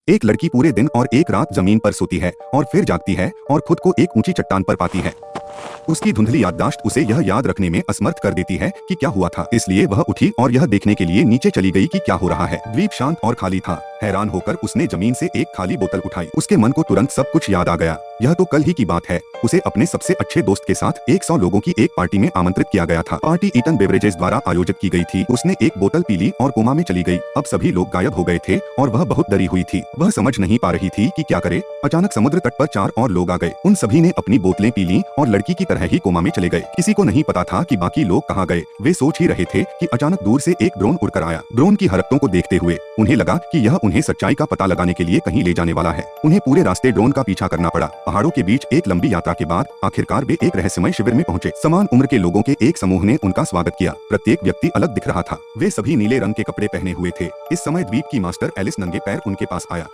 एक लड़की पूरे दिन और एक रात जमीन पर सोती है और फिर जागती है और खुद को एक ऊंची चट्टान पर पाती है। उसकी धुंधली याददाश्त उसे यह याद रखने में असमर्थ कर देती है कि क्या हुआ था, इसलिए वह उठी और यह देखने के लिए नीचे चली गई कि क्या हो रहा है। द्वीप शांत और खाली था। हैरान होकर उसने जमीन से एक खाली बोतल उठाई। उसके मन को तुरंत सब कुछ याद आ गया। यह तो कल ही की बात है। उसे अपने सबसे अच्छे दोस्त के साथ 100 लोगों की एक पार्टी में आमंत्रित किया गया था। पार्टी ईटन बेवरेजेस द्वारा आयोजित की गई थी। उसने एक बोतल पी ली और कोमा में चली गई। अब सभी लोग गायब हो गए थे और वह बहुत डरी हुई थी। वह समझ नहीं पा रही थी कि क्या करे। अचानक समुद्र तट पर 4 और लोग आ गए। उन सभी ने अपनी बोतलें पी ली और लड़की की तरह ही कोमा में चले गए। किसी को नहीं पता था कि बाकी लोग कहाँ गए। वे सोच ही रहे थे कि अचानक दूर से एक ड्रोन उड़कर आया। ड्रोन की हरकतों को देखते हुए उन्हें लगा कि यह उन्हें सच्चाई का पता लगाने के लिए कहीं ले जाने वाला है। उन्हें पूरे रास्ते ड्रोन का पीछा करना पड़ा। पहाड़ों के बीच एक लंबी यात्रा के बाद आखिरकार वे एक रहस्यमय शिविर में पहुंचे। समान उम्र के लोगों के एक समूह ने उनका स्वागत किया। प्रत्येक व्यक्ति अलग दिख रहा था। वे सभी नीले रंग के कपड़े पहने हुए थे। इस समय द्वीप की मास्टर एलिस नंगे पैर उनके पास आया।